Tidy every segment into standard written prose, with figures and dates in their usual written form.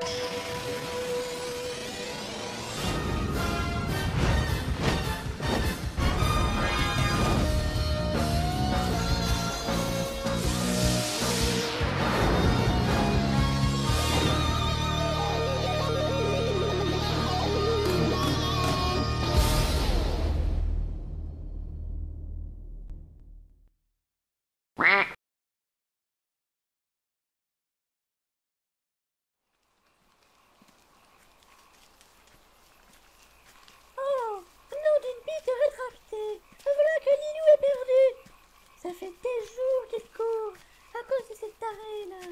Oh, nom d'une bite rétractée. Voilà que Lilou est perdu. Ça fait des jours qu'il court à cause de cette tarée-là.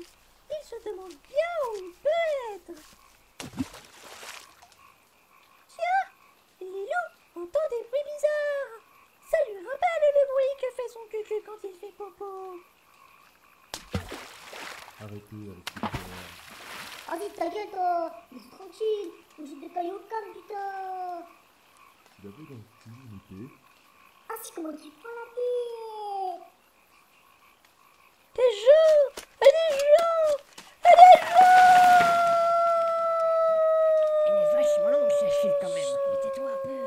Il se demande bien où il peut être. Tiens, Lilou entend des bruits bizarres. Ça lui rappelle le bruit que fait son cucu quand il fait popo. Arrêtez avec ces conneries. Oh, dis ta gueule, toi. Laisse tranquille. J'ai des cailloux au calme, putain. Tu l'avais dans le cul, Mickey? Ah, c'est comment tu prends la tête. Des gens! Des gens! Des gens! Elle est vachement longue, sa file quand même. Mais tais-toi un peu.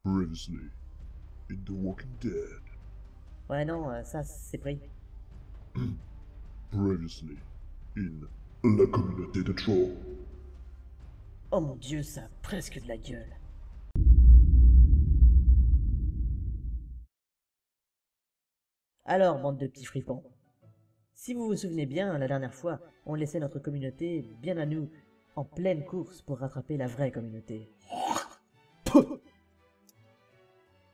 Previously, in The Walking Dead. Ouais, non, ça, c'est pris. Previously, in La Communauté de Troll. Oh mon dieu, ça a presque de la gueule. Alors, bande de petits fripons. Si vous vous souvenez bien, la dernière fois, on laissait notre communauté bien à nous, en pleine course pour rattraper la vraie communauté.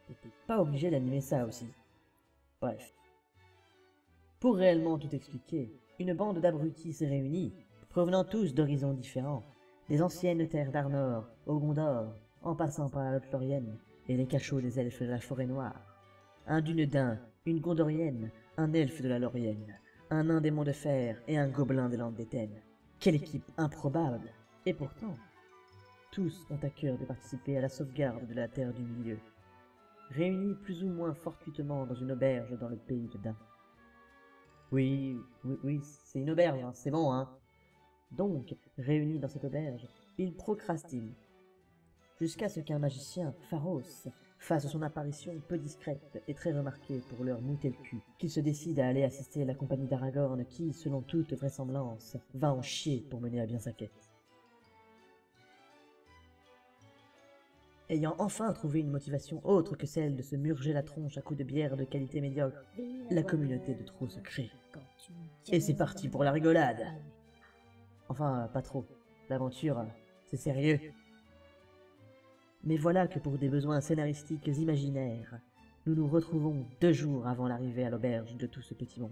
T'étais pas obligé d'animer ça aussi. Bref. Pour réellement tout expliquer, une bande d'abrutis s'est réunie, provenant tous d'horizons différents, des anciennes terres d'Arnor, au Gondor, en passant par la Lothlorienne et les cachots des elfes de la forêt noire. Un Dunedain, une Gondorienne, un elfe de la Lorienne, un nain des monts de fer et un gobelin des landes d'Éten. Quelle équipe improbable! Et pourtant, tous ont à cœur de participer à la sauvegarde de la Terre du Milieu, réunis plus ou moins fortuitement dans une auberge dans le pays de Dain. Oui, c'est une auberge, hein, c'est bon, hein. Donc, réunis dans cette auberge, ils procrastinent, jusqu'à ce qu'un magicien, Pharos, fasse son apparition peu discrète et très remarquée pour leur mouter le cul, qu'ils se décident à aller assister la compagnie d'Aragorn qui, selon toute vraisemblance, va en chier pour mener à bien sa quête. Ayant enfin trouvé une motivation autre que celle de se murger la tronche à coups de bière de qualité médiocre, la communauté de trous se crée. Et c'est parti pour la rigolade. Enfin, pas trop. L'aventure, c'est sérieux. Mais voilà que pour des besoins scénaristiques imaginaires, nous nous retrouvons 2 jours avant l'arrivée à l'auberge de tout ce petit monde.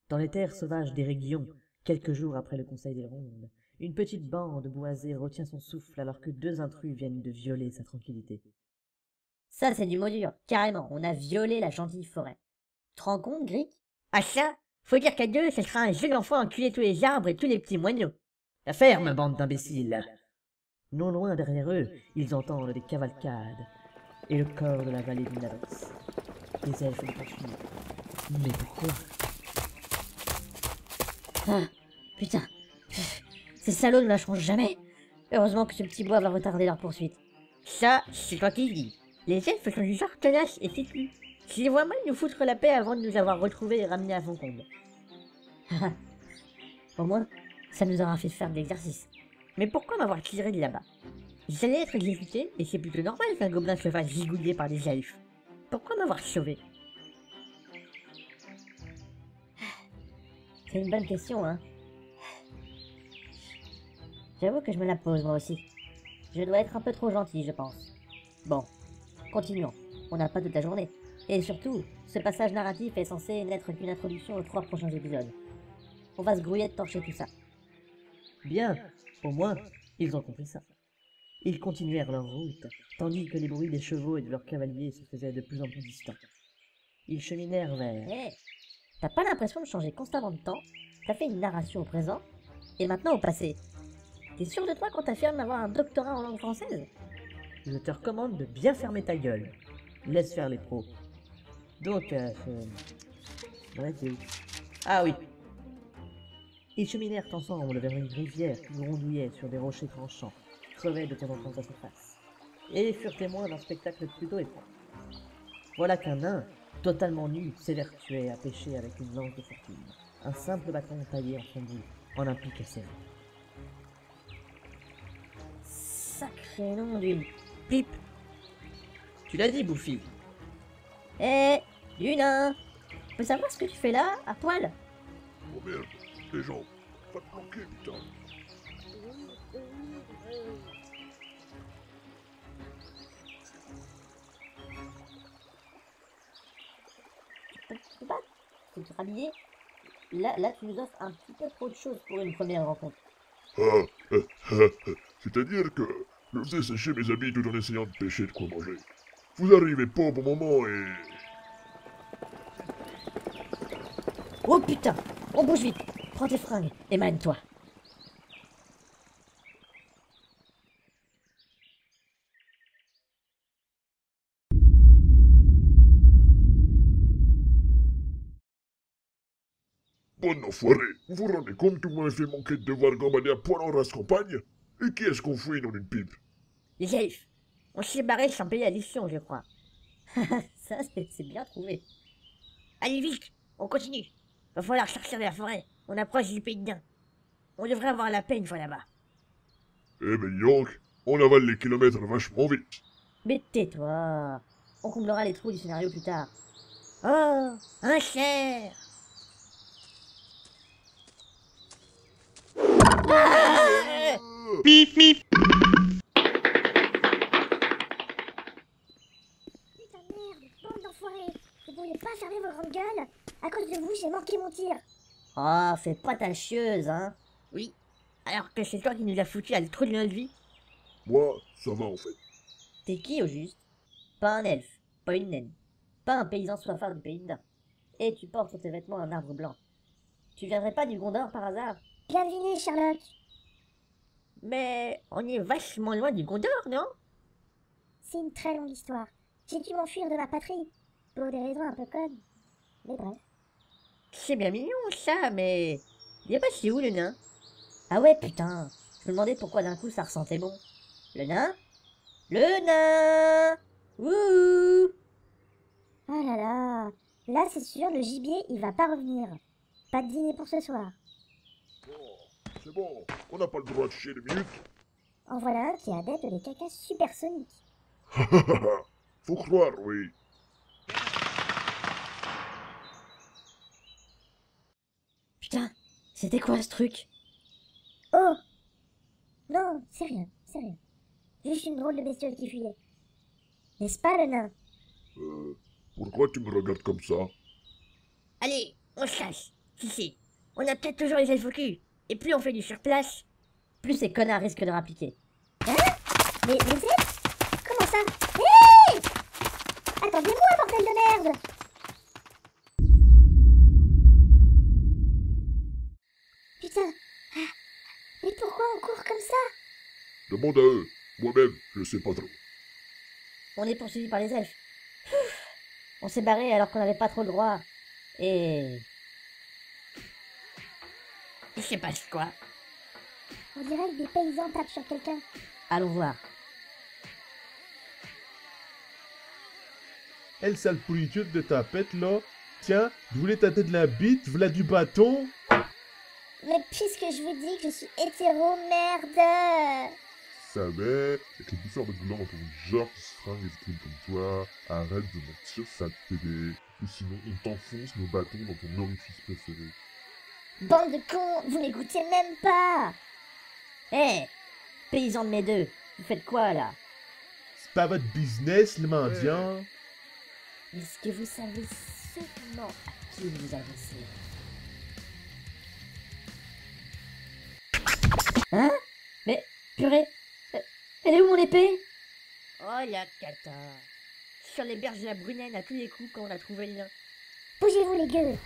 Dans les terres sauvages des régions, quelques jours après le Conseil des Rondes, une petite bande boisée retient son souffle alors que 2 intrus viennent de violer sa tranquillité. Ça, c'est du mot dur. Carrément, on a violé la gentille forêt. Tu te rends compte, Grick? Ah ça, faut dire qu'à deux, ce sera un jeu d'enfant enculer tous les arbres et tous les petits moineaux. La ferme, bande d'imbéciles! Non loin derrière eux, ils entendent des cavalcades et le corps de la vallée du Navex. Les elfes les poursuivent. Mais pourquoi? Ah, putain. Ces salauds ne lâcheront jamais. Heureusement que ce petit bois va retarder leur poursuite. Ça, c'est toi qui le dis. Les elfes sont du genre tenaces et têtus. S'ils voient mal nous foutre la paix avant de nous avoir retrouvés et ramenés à Foncombe. Au moins, ça nous aura fait faire de l'exercice. Mais pourquoi m'avoir tiré de là-bas? J'allais être exécuté, et c'est plutôt normal qu'un gobelin se fasse gigouiller par des elfes. Pourquoi m'avoir sauvé? C'est une bonne question, hein. J'avoue que je me la pose moi aussi. Je dois être un peu trop gentil, je pense. Bon, continuons. On n'a pas toute la journée. Et surtout, ce passage narratif est censé n'être qu'une introduction aux 3 prochains épisodes. On va se grouiller de torcher tout ça. Bien, au moins, ils ont compris ça. Ils continuèrent leur route, tandis que les bruits des chevaux et de leurs cavaliers se faisaient de plus en plus distants. Ils cheminèrent vers... Hé, t'as pas l'impression de changer constamment de temps? T'as fait une narration au présent, et maintenant au passé. T'es sûr de toi quand t'affirmes avoir un doctorat en langue française? Je te recommande de bien fermer ta gueule. Laisse faire les pros. Donc, Ah oui. Ils cheminèrent ensemble vers une rivière qui grondouillait sur des rochers tranchants, crevait de temps en temps sa surface, et furent témoins d'un spectacle plutôt étrange. Voilà qu'un nain, totalement nu, s'évertuait à pêcher avec une lance de fortune, un simple bâton taillé en son bout, en un pic acéré. Sacré nom d'une pipe. Tu l'as dit, Bouffi. Hé, du nain! Je peux savoir ce que tu fais là, à poil? Oh merde, les gens, pas te planquer, putain. Tu peux pas te rhabiller? Là, tu nous offres un petit peu trop de choses pour une première rencontre. Ah, c'est-à-dire que je faisais sécher mes habits tout en essayant de pêcher de quoi manger. Vous arrivez pas au bon moment et... Oh putain! On bouge vite! Prends tes fringues et mène-toi! Bon enfoiré, vous vous rendez compte que vous m'avez fait manquer de devoir gambader à poil en race campagne? Et qui est-ce qu'on fouille dans une pipe? Les elfes! On s'est barré sans payer l'addition, je crois. Ça, c'est bien trouvé. Allez vite! On continue! Va falloir sortir de la forêt. On approche du pays de Dain. On devrait avoir la paix une fois là-bas. Eh ben Yank, on avale les kilomètres vachement vite. Mais tais-toi! On comblera les trous du scénario plus tard. Oh! Un cerf! Ah! Putain de merde, bande d'enfoirés. Vous pourriez pas fermer vos grandes gueules? À cause de vous, j'ai manqué mon tir. Oh, fais pas ta chieuse, hein? Oui. Alors que c'est toi qui nous as foutu à le trou de notre vie. Moi, ça va en fait. T'es qui au juste? Pas un elfe, pas une naine, pas un paysan soifard du pays de Dain. Et tu portes sur tes vêtements un arbre blanc. Tu viendrais pas du Gondor par hasard? Bien deviné, Sherlock. Mais on est vachement loin du Gondor, non? C'est une très longue histoire. J'ai dû m'enfuir de ma patrie. Pour des raisons un peu connes. Mais bref. C'est bien mignon ça, mais... Y a pas si où le nain? Ah ouais, putain. Je me demandais pourquoi d'un coup ça ressentait bon. Le nain? Le nain! Ouh! Oh là là. Là, c'est sûr, le gibier, il va pas revenir. Pas de dîner pour ce soir. Oh, c'est bon, on n'a pas le droit de chier 2 minutes. En voilà un qui est adepte des cacas supersoniques. Faut croire, oui. Putain, c'était quoi ce truc? Oh! Non, c'est rien, c'est rien. Juste une drôle de bestiole qui fuyait. N'est-ce pas, le nain? Pourquoi tu me regardes comme ça? Allez, on se casse. Qui sait? On a peut-être toujours les elfes au cul. Et plus on fait du surplace, plus ces connards risquent de rappliquer. Hein? Mais vous êtes? Comment ça? Hé! Attendez-moi, bordel de merde! Putain! Ah. Mais pourquoi on court comme ça? Demande à eux. Moi-même, je sais pas trop. On est poursuivi par les elfes. On s'est barré alors qu'on n'avait pas trop le droit. Et... il se passe quoi? On dirait que des paysans tapent sur quelqu'un. Allons voir. Elle sale pourriture de tapette là. Tiens, je voulais tâter de la bite, v'là du bâton. Mais puisque je vous dis que je suis hétéro, merde! Savais, avec les bouffeurs de gland dans ton genre qui se fringue et se trucs comme toi, arrête de mentir, sale PD, ou sinon on t'enfonce nos bâtons dans ton orifice préféré. Bande de cons, vous m'écoutez même pas! Hé, Paysan de mes deux, vous faites quoi là? C'est pas votre business, le mendiant. Est-ce que vous savez seulement à qui vous vous adressez? Hein? Mais, purée, elle est où mon épée? Oh la cata. Sur les berges de la Brunette à tous les coups quand on a trouvé le lien. Bougez-vous les gueux.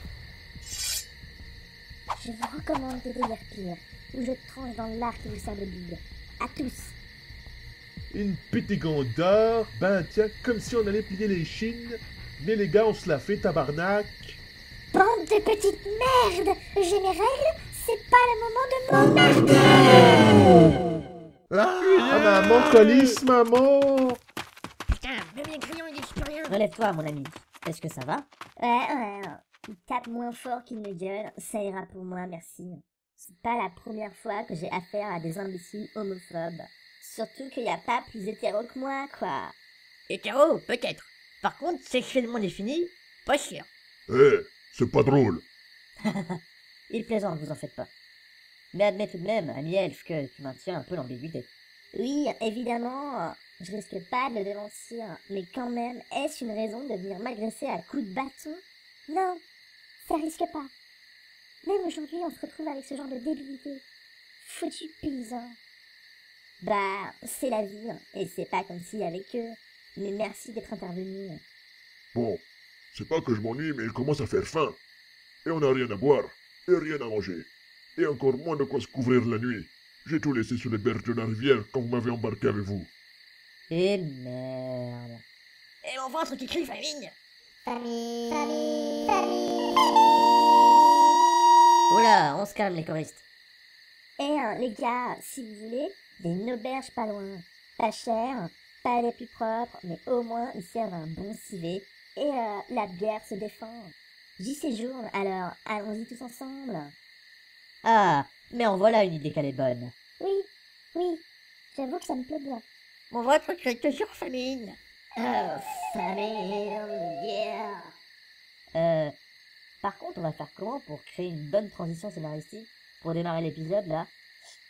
Je vous recommande de déguerpir, ou je tranche dans l'arc qui vous sert de bille. À tous. Une pétégonde d'or, ben tiens, comme si on allait plier les chines. Mais les gars, on se la fait, tabarnak. Bande de petites merdes. J'ai mes règles, c'est pas le moment de m'emmerder. Ah, maman, colis, maman. Putain, le mien crayon il dit plus rien. Relève-toi mon ami, est-ce que ça va? Ouais. Il tape moins fort qu'il ne gueule, ça ira pour moi, merci. C'est pas la première fois que j'ai affaire à des imbéciles homophobes. Surtout qu'il y a pas plus hétéro que moi, quoi. Hétéro, peut-être. Par contre, sexuellement défini, pas sûr. C'est pas drôle. Il plaisante, vous en faites pas. Mais admets tout de même, ami Elf, que tu maintiens un peu l'ambiguïté. Oui, évidemment, je risque pas de le démentir, mais quand même, est-ce une raison de venir m'agresser à coups de bâton? Non, ça risque pas. Même aujourd'hui, on se retrouve avec ce genre de débilité. Foutu paysan. Bah, c'est la vie, et c'est pas comme si avec eux. Mais merci d'être intervenu. Bon, c'est pas que je m'ennuie, mais il commence à faire faim. Et on n'a rien à boire, et rien à manger. Et encore moins de quoi se couvrir la nuit. J'ai tout laissé sur les berges de la rivière quand vous m'avez embarqué avec vous. Et merde. Et mon ventre qui crie famine. Famille. Oula, on se calme les choristes. Les gars, si vous voulez, il y a une auberge pas loin. Pas cher, pas les plus propres, mais au moins ils servent un bon civet. Et la bière se défend. J'y séjourne, alors allons-y tous ensemble. Ah, mais en voilà une idée qu'elle est bonne. Oui, j'avoue que ça me plaît bien. Mon ventre crie toujours famine. Oh, famille, yeah. Par contre, on va faire comment pour créer une bonne transition scénaristique pour démarrer l'épisode, là?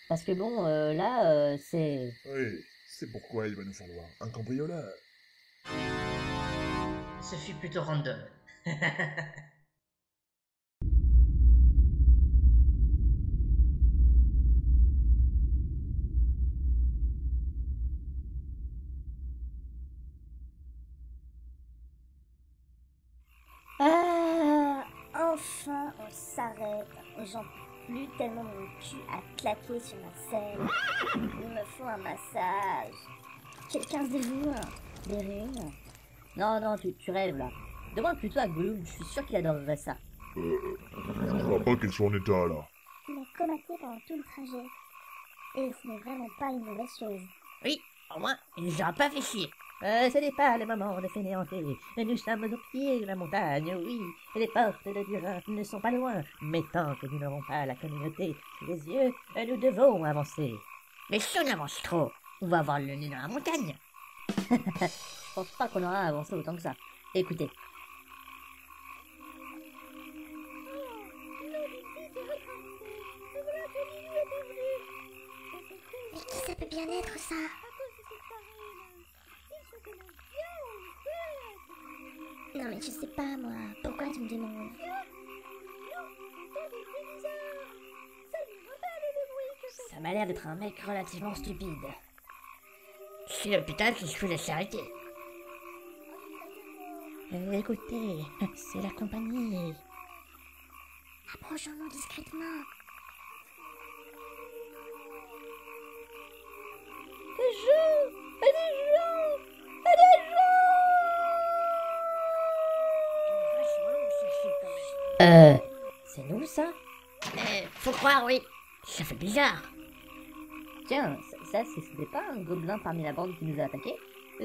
Parce que bon, là, c'est... Oui, c'est pourquoi il va nous falloir un cambrioleur. Ce fut plutôt random. Ah, enfin on s'arrête. J'en peux plus tellement mon cul a claqué sur ma selle. Il me faut un massage. Quelqu'un se dévoue, des runes. Non, tu rêves, là. Demande plutôt à Gollum, je suis sûr qu'il adorerait ça. Je crois pas qu'il soit en état, là. Il a comaté pendant tout le trajet. Et ce n'est vraiment pas une mauvaise chose. Oui, au moins, il nous aura pas fait chier. Ce n'est pas le moment de fainéanter. Nous sommes au pied de la montagne, oui. Et les portes de Durin ne sont pas loin. Mais tant que nous n'aurons pas la communauté sous les yeux, nous devons avancer. Mais si on avance trop, on va avoir le nez dans la montagne. Je pense pas qu'on aura avancé autant que ça. Écoutez. Mais qui ça peut bien être, ça? Non mais je sais pas, moi. Pourquoi tu me demandes? Ça m'a l'air d'être un mec relativement stupide. C'est l'hôpital qui se laisse arrêter. Écoutez, c'est la compagnie. Approchons-nous discrètement. Des gens! C'est nous ça? Faut croire, oui. Ça fait bizarre. Tiens, ça c'était pas un gobelin parmi la bande qui nous a attaqués?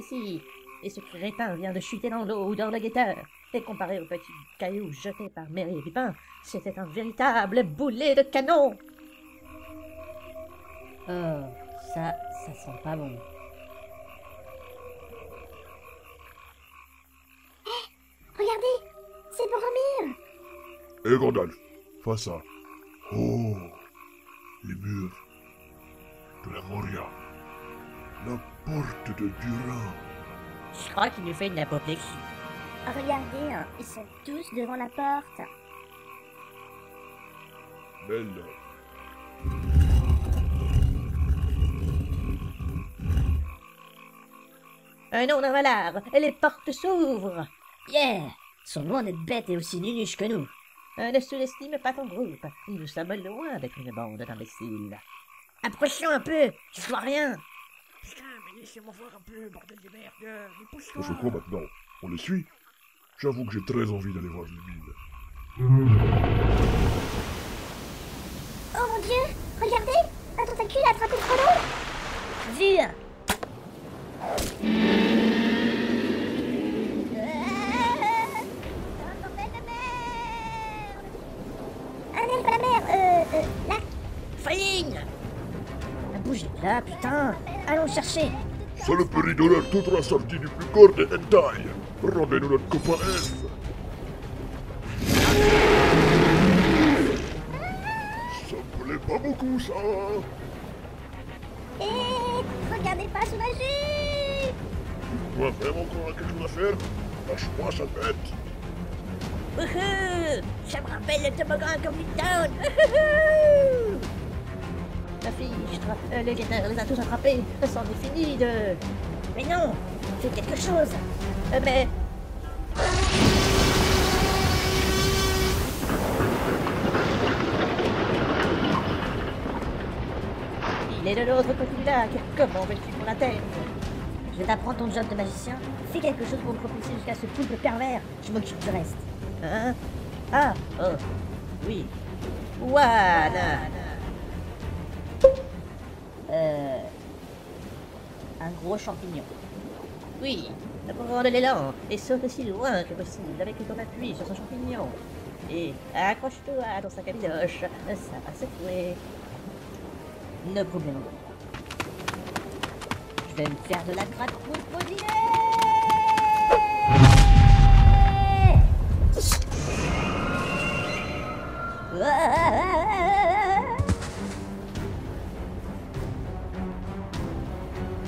Si, et ce crétin vient de chuter dans l'eau dans le guetteur. Et comparé au petit caillou jeté par Merry et Pipin, c'était un véritable boulet de canon. Oh, ça sent pas bon. Regardez, c'est Boromir. Hé Gandalf, fais ça. Oh, les murs. de la Moria. La porte de Durin. Je crois qu'il nous fait une apoplexie. Regardez, hein, ils sont tous devant la porte. Belle. Un nom d'un valard, et les portes s'ouvrent. Yeah! Ils sont loin d'être bêtes et aussi nunuches que nous. Ne sous-estime pas ton groupe. Nous sommes loin d'être une bande d'imbéciles. Approchons un peu, je vois rien. Putain, mais laissez-moi voir un peu, bordel de merde. Mais pousse-toi. On fait quoi maintenant? On les suit? J'avoue que j'ai très envie d'aller voir les mines. Oh mon dieu, regardez, un tentacule a attrapé le chrono. Vire! Un bordel de merde. Un elfe à la mer, là. Failing! Bougez là, putain! Allons chercher! Saloperie de l'air toute la sortie du plus court des hentai. Rendez-nous notre copain elfe. Ça me plaît pas beaucoup, ça. Et regardez pas sous la jupe. Toi, vraiment qu'on a quelque chose à faire? Lâche-moi, sale bête. Wouhou! Ça me rappelle le toboggan comme Town! Wouhou! La fichtre, les guetteurs les a tous attrapés, c'en est fini de... Mais non! Fais quelque chose! Mais... Il est de l'autre côté du lac, comment veux-tu qu'on l'atteigne? Je vais t'apprendre ton job de magicien, fais quelque chose pour me propulser jusqu'à ce poulpe pervers, je m'occupe du reste. Hein? Ah, oh, oui. Voilà. Un gros champignon. Oui, prends de l'élan et saute aussi loin que possible avec ton appui sur ce champignon. Et accroche-toi dans sa cabidoche, ça va secouer. Ne problème pas. Je vais me faire de la gratte pour dîner.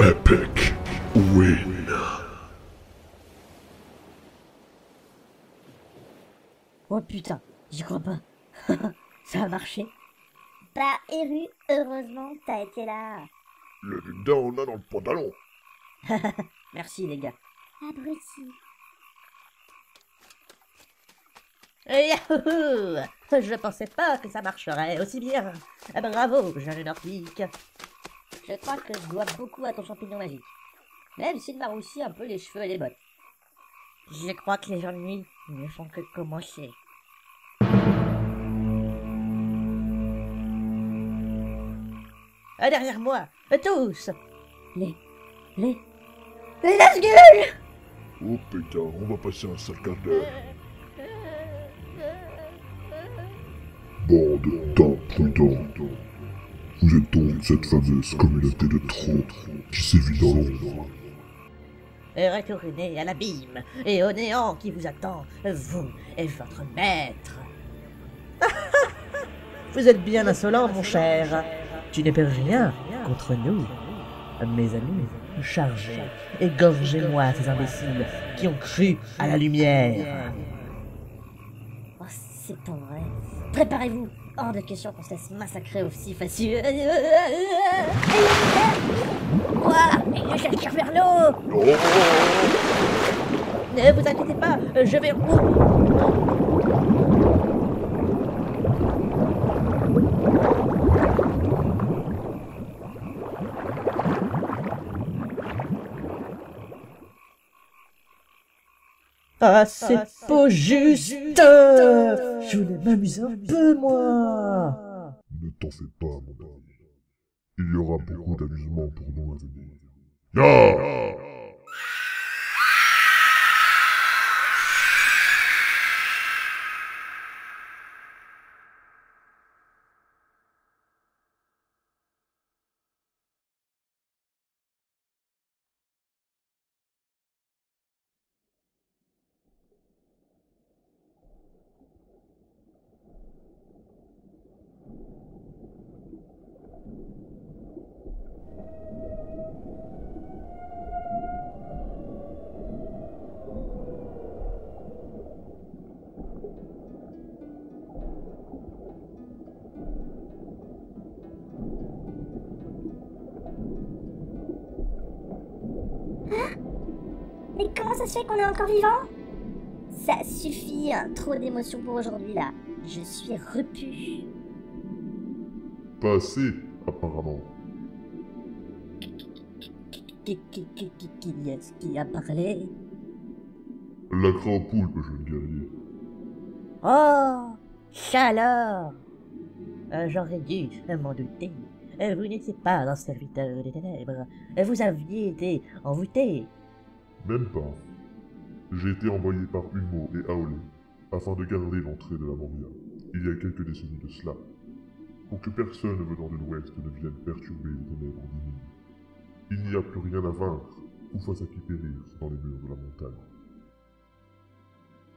Epic win. Oh putain, j'y crois pas. Ça a marché. Bah, Eru, heureusement que t'as été là. Le dedans, on a dans le pantalon. Merci les gars. Abruti. Yahoo! Je pensais pas que ça marcherait aussi bien. Bravo, jeune nordique. Je crois que je dois beaucoup à ton champignon magique. Même s'il m'a roussi un peu les cheveux et les bottes. Je crois que les ennuis ne font que commencer. Derrière moi, tous! Les Nazgûl! Oh putain, on va passer un sale quart d'heure. Bande d'imprudents. Vous êtes donc cette fameuse communauté de trolls qui sévit dans l'ombre. Retournez à l'abîme et au néant qui vous attend, vous et votre maître. Vous êtes bien insolent, mon cher. Tu n'es rien contre nous. Mes amis, chargez, égorgez-moi ces imbéciles qui ont cru à la lumière. Oh, c'est pas vrai. Préparez-vous. Hors de question qu'on se laisse massacrer aussi facile. Quoi? Il ne cherche vers l'eau. Oh, Ne vous inquiétez pas, je vais... Ah, c'est pas juste. Je voulais m'amuser un peu, moi. ne t'en fais pas, mon ami. Il y aura beaucoup d'amusement pour nous à venir. Ah! Mais comment ça se fait qu'on est encore vivant? Ça suffit, hein, trop d'émotions pour aujourd'hui là. Je suis repu. Pas assez, apparemment. Qui est-ce qui a parlé? La grand poulpe, jeune guerrier. Oh, ça alors! J'aurais dû m'en douter. Vous n'étiez pas un serviteur des ténèbres. Vous aviez été envoûté. Même pas. J'ai été envoyé par Humo et Aole afin de garder l'entrée de la Moria, il y a quelques décennies de cela, pour que personne venant de l'ouest ne vienne perturber les ténèbres des mines. Il n'y a plus rien à vaincre ou face à qui périr dans les murs de la montagne.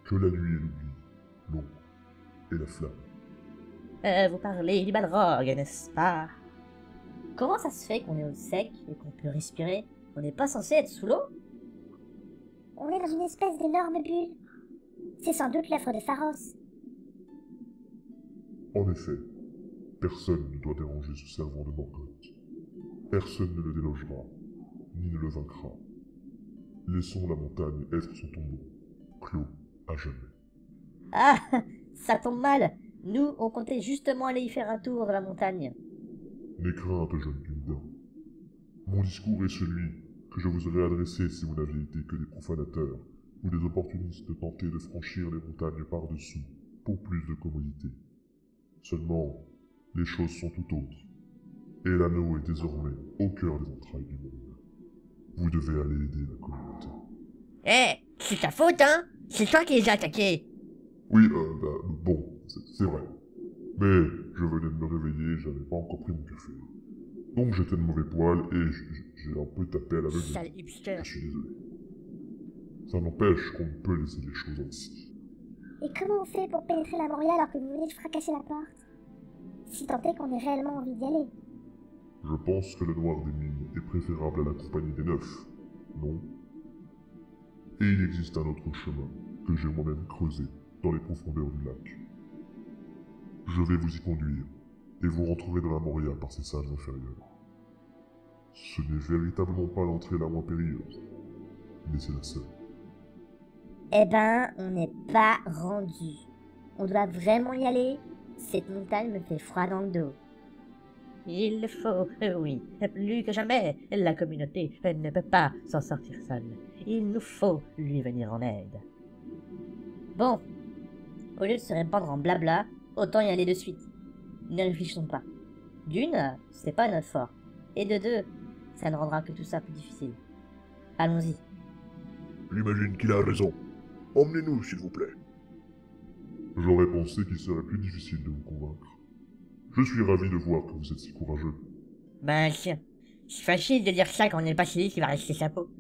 Que la nuit et l'oubli, l'ombre et la flamme. Vous parlez du Balrog, n'est-ce pas? Comment ça se fait qu'on est au sec et qu'on peut respirer? On n'est pas censé être sous l'eau? On est dans une espèce d'énorme bulle. C'est sans doute l'œuvre de Pharos. En effet, personne ne doit déranger ce servant de Morgoth. Personne ne le délogera, ni ne le vaincra. Laissons la montagne être son tombeau, clos à jamais. Ah, ça tombe mal. Nous, on comptait justement aller y faire un tour dans la montagne. N'aie crainte, jeune Gilda. Mon discours est celui que je vous aurais adressé si vous n'aviez été que des profanateurs ou des opportunistes tentés de franchir les montagnes par-dessous pour plus de commodité. Seulement, les choses sont tout autres, et l'anneau est désormais au cœur des entrailles du monde. Vous devez aller aider la communauté. C'est ta faute, hein? C'est toi qui les as attaqués. Oui, bon, c'est vrai. Mais je venais de me réveiller, j'avais pas encore pris mon café. Donc j'étais de mauvais poil et j'ai un peu tapé à l'aveugle. Sale hipster. Je suis désolé. Ça n'empêche qu'on peut laisser les choses ainsi. Et comment on fait pour pénétrer la Moria alors que vous venez de fracasser la porte? Si tant est qu'on ait réellement envie d'y aller. Je pense que le noir des mines est préférable à la compagnie des neufs, non? Et il existe un autre chemin que j'ai moi-même creusé dans les profondeurs du lac. Je vais vous y conduire, et vous rentrerez dans la Moria par ces salles inférieures. Ce n'est véritablement pas l'entrée la moins périlleuse, mais c'est la seule. Eh ben, on n'est pas rendu. On doit vraiment y aller. Cette montagne me fait froid dans le dos. Il le faut, oui. Plus que jamais, la communauté ne peut pas s'en sortir seule. Il nous faut lui venir en aide. Bon, au lieu de se répandre en blabla, autant y aller de suite. Ne réfléchissons pas. D'une, c'est pas notre fort. Et de deux, ça ne rendra que tout ça plus difficile. Allons-y. J'imagine qu'il a raison. Emmenez-nous, s'il vous plaît. J'aurais pensé qu'il serait plus difficile de vous convaincre. Je suis ravi de voir que vous êtes si courageux. Ben, c'est facile de dire ça quand on n'est pas celui qui va rester sa peau.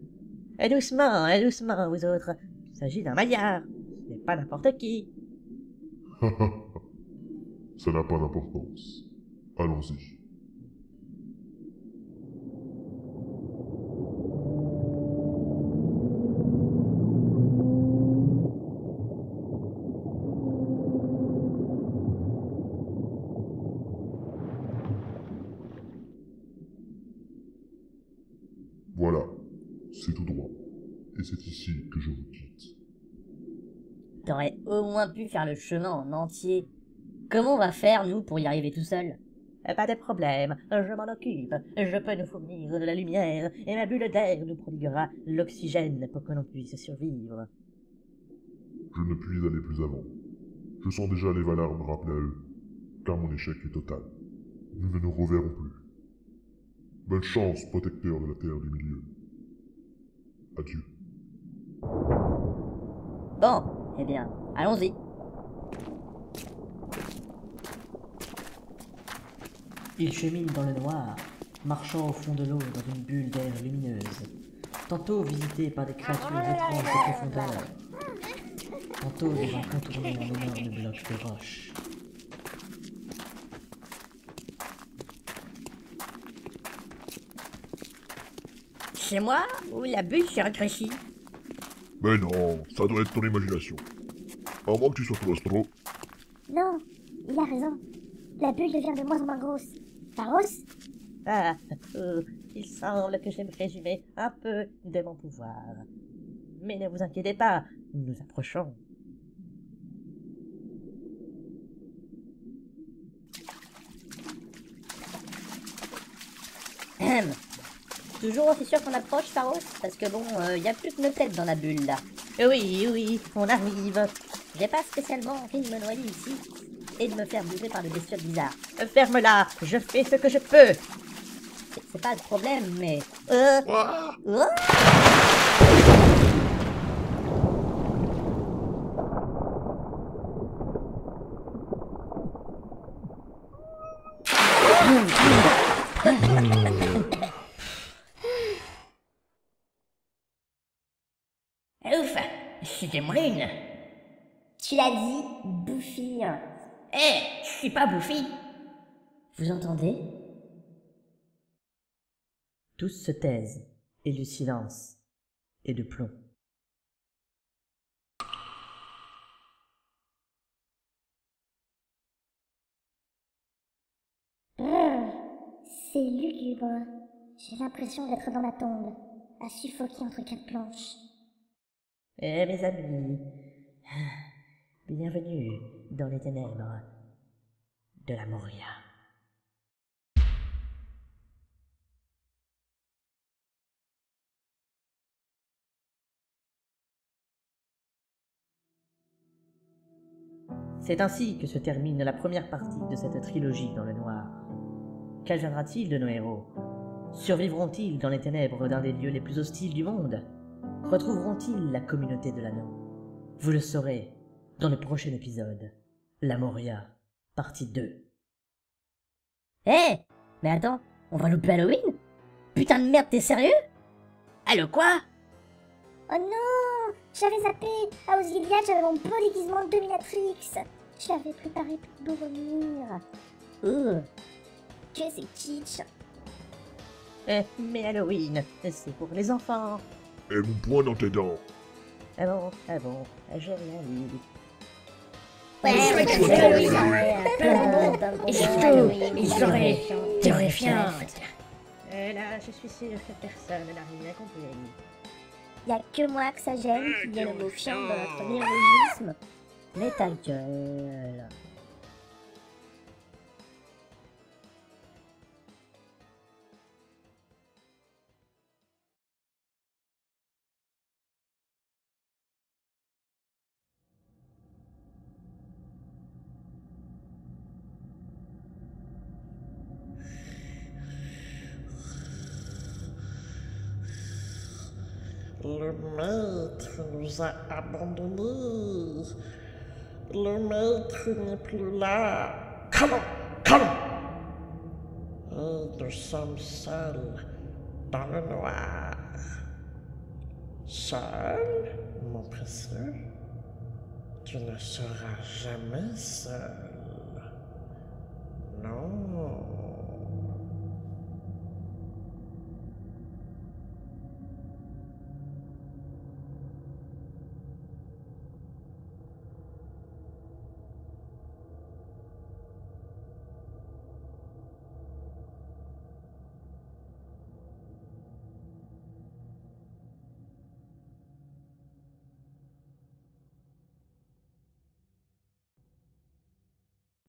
Doucement, doucement, vous autres. Il s'agit d'un maillard. Ce n'est pas n'importe qui. Ça n'a pas d'importance. Allons-y. Voilà, c'est tout droit. Et c'est ici que je vous quitte. T'aurais au moins pu faire le chemin en entier. Comment on va faire, nous, pour y arriver tout seul? Pas de problème, je m'en occupe. Je peux nous fournir de la lumière, et ma bulle d'air nous prodiguera l'oxygène pour que l'on puisse survivre. Je ne puis aller plus avant. Je sens déjà les Valar me rappeler à eux, car mon échec est total. Nous ne nous reverrons plus. Bonne chance, protecteur de la Terre du Milieu. Adieu. Bon, eh bien, allons-y. Il chemine dans le noir, marchant au fond de l'eau dans une bulle d'air lumineuse, tantôt visité par des créatures étranges de profondeur, tantôt devant contourner un énorme bloc de roche. C'est moi ou la bulle s'est rétrécie? Mais non, ça doit être ton imagination. À moins que tu sois claustro. Non, il a raison. La bulle devient de moins en moins grosse. Pharos? Ah, Il semble que j'ai présumé un peu de mon pouvoir. Mais ne vous inquiétez pas, nous approchons. Toujours aussi sûr qu'on approche, Pharos? Parce que bon, y a plus que nos têtes dans la bulle, là. Oui, oui, on arrive. J'ai pas spécialement envie de me noyer ici et de me faire bouffer par des bestioles bizarres. Ferme-la, je fais ce que je peux. C'est pas le problème, mais... Ah, Ouf, excusez-moi une. Tu l'as dit, Bouffi. Je suis pas Bouffi. Vous entendez? Tous se taisent, et le silence est de plomb. C'est lugubre. J'ai l'impression d'être dans ma tombe, à suffoquer entre quatre planches. Eh mes amis, bienvenue dans les ténèbres de la Moria. C'est ainsi que se termine la première partie de cette trilogie dans le noir. Qu'adviendra-t-il de nos héros? Survivront-ils dans les ténèbres d'un des lieux les plus hostiles du monde? Retrouveront-ils la communauté de l'anneau? Vous le saurez dans le prochain épisode. La Moria, partie 2. Mais attends, on va louper Halloween? Putain de merde, t'es sérieux? Allô, quoi? Oh non! J'avais zappé! À Osgiliath, j'avais mon beau déguisement de dominatrix! Je l'avais préparé pour dormir! Que c'est kitsch! Mais Halloween, c'est pour les enfants. et mon poing dans tes dents. Ah bon, j'ai rien dit. Ils seraient terrifiantes. Et là, je suis sûr que personne n'a rien compris. Y'a que moi que ça gêne qu'il y ait le mot fiant dans notre néologisme. Mais ta gueule. Le maître nous a abandonnés. Le maître n'est plus là. Calme. Et nous sommes seuls dans le noir. Seul, mon précieux? Tu ne seras jamais seul.